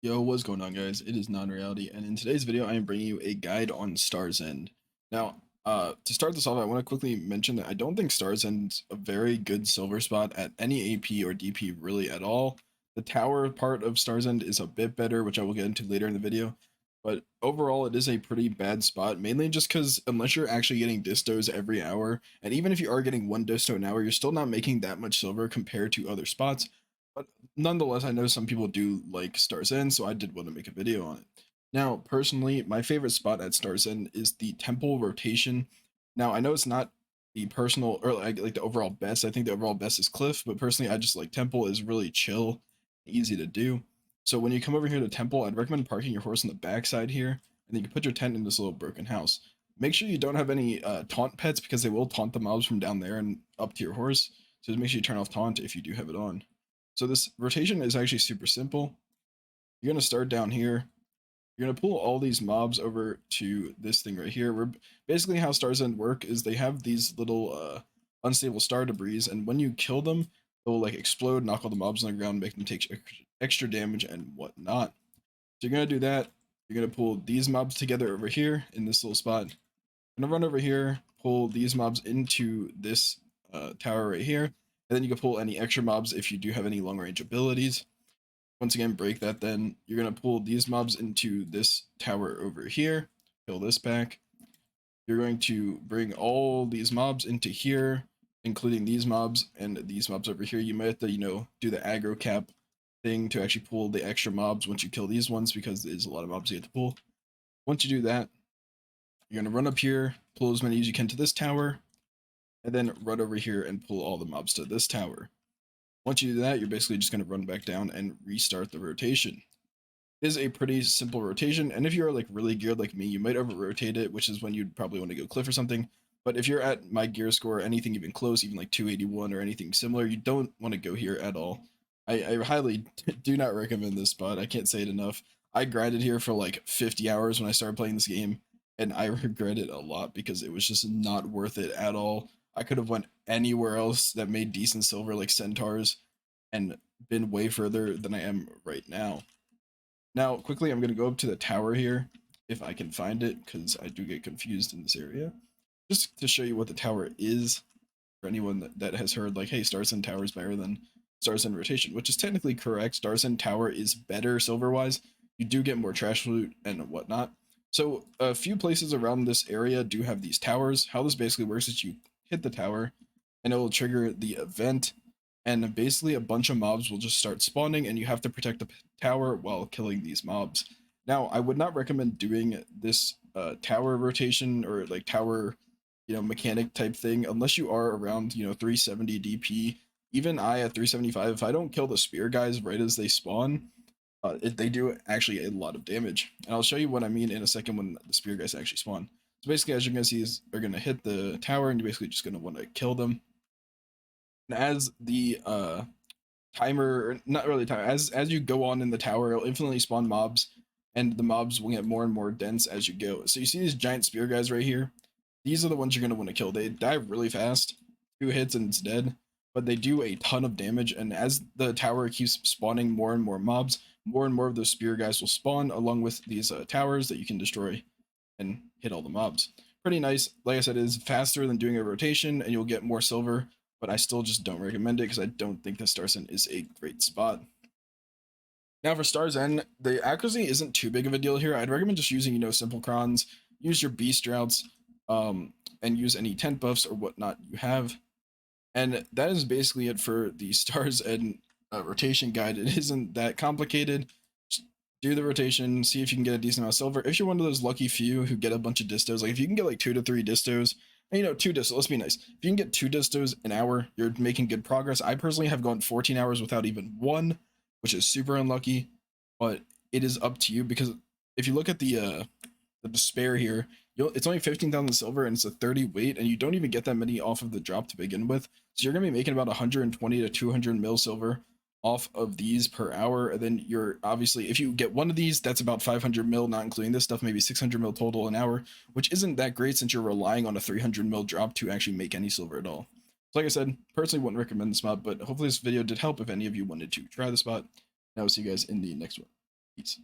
Yo, what's going on, guys? It is Non-Reality, and in today's video, I am bringing you a guide on Star's End. Now, to start this off, I want to quickly mention that I don't think Star's End's a very good silver spot at any AP or DP really at all. The tower part of Star's End is a bit better, which I will get into later in the video, but overall, it is a pretty bad spot, mainly just because unless you're actually getting distos every hour, and even if you are getting one disto an hour, you're still not making that much silver compared to other spots. But nonetheless, I know some people do like Star's End, so I did want to make a video on it. Now, personally, my favorite spot at Star's End is the temple rotation. Now, I know it's not the personal or like the overall best. I think the overall best is Cliff, but personally, I just like Temple is really chill, easy to do. So when you come over here to Temple, I'd recommend parking your horse on the backside here, and then you can put your tent in this little broken house. Make sure you don't have any taunt pets because they will taunt the mobs from down there and up to your horse. So just make sure you turn off taunt if you do have it on. So this rotation is actually super simple. You're going to start down here. You're going to pull all these mobs over to this thing right here. Where basically how Stars End work is they have these little unstable star debris, and when you kill them, they'll like explode, knock all the mobs on the ground, make them take extra damage and whatnot. So you're going to do that. You're going to pull these mobs together over here in this little spot. I'm going to run over here, pull these mobs into this tower right here, and then you can pull any extra mobs if you do have any long range abilities. Once again, break that. Then you're going to pull these mobs into this tower over here, kill this back. You're going to bring all these mobs into here, including these mobs and these mobs over here. You might have to, do the aggro cap thing to actually pull the extra mobs once you kill these ones because there's a lot of mobs you have to pull. Once you do that, you're going to run up here, pull as many as you can to this tower, and then run over here and pull all the mobs to this tower. Once you do that, you're basically just going to run back down and restart the rotation. It is a pretty simple rotation, and if you're like really geared like me, you might over rotate it, which is when you'd probably want to go Cliff or something. But if you're at my gear score, anything even close, even like 281 or anything similar, you don't want to go here at all. I highly do not recommend this spot. I can't say it enough. I grinded here for like 50 hours when I started playing this game, and I regret it a lot because it was just not worth it at all. I could have went anywhere else that made decent silver like Centaurs and been way further than I am right now. Now, quickly, I'm going to go up to the tower here if I can find it because I do get confused in this area. Just to show you what the tower is for anyone that has heard like, hey, Stars End Tower is better than Stars End Rotation, which is technically correct. Stars End Tower is better silver-wise. You do get more trash loot and whatnot. So a few places around this area do have these towers. How this basically works is you hit the tower and it will trigger the event, and basically a bunch of mobs will just start spawning and you have to protect the tower while killing these mobs. Now, I would not recommend doing this tower rotation or like tower, mechanic type thing unless you are around, 370 DP. Even I at 375, if I don't kill the spear guys right as they spawn, they do actually a lot of damage. And I'll show you what I mean in a second when the spear guys actually spawn. So basically, as you're going to see, is they're going to hit the tower and you're basically just going to want to kill them. And as the timer, not really timer, as you go on in the tower, it'll infinitely spawn mobs, and the mobs will get more and more dense as you go. So you see these giant spear guys right here? These are the ones you're going to want to kill. They die really fast, 2 hits and it's dead, but they do a ton of damage, and as the tower keeps spawning more and more mobs, more and more of those spear guys will spawn along with these towers that you can destroy and hit all the mobs. Pretty nice. Like I said, it is faster than doing a rotation, and you'll get more silver, but I still just don't recommend it because I don't think that Star's End is a great spot. Now for Star's End, the accuracy isn't too big of a deal here. I'd recommend just using, simple crons, use your beast routes, and use any tent buffs or whatnot you have. And that is basically it for the Star's End rotation guide. It isn't that complicated. Just do the rotation, see if you can get a decent amount of silver. If you're one of those lucky few who get a bunch of distos, like if you can get like 2 to 3 distos, and 2 distos, let's be nice. If you can get 2 distos an hour, you're making good progress. I personally have gone 14 hours without even one, which is super unlucky, but it is up to you because if you look at the despair here, it's only 15,000 silver and it's a 30 weight, and you don't even get that many off of the drop to begin with. So you're going to be making about 120 to 200 mil silver off of these per hour. And then you're obviously, if you get one of these, that's about 500 mil, not including this stuff, maybe 600 mil total an hour, which isn't that great since you're relying on a 300 mil drop to actually make any silver at all. So like I said, personally wouldn't recommend the spot, but hopefully this video did help if any of you wanted to try the spot. And I will see you guys in the next one. Peace.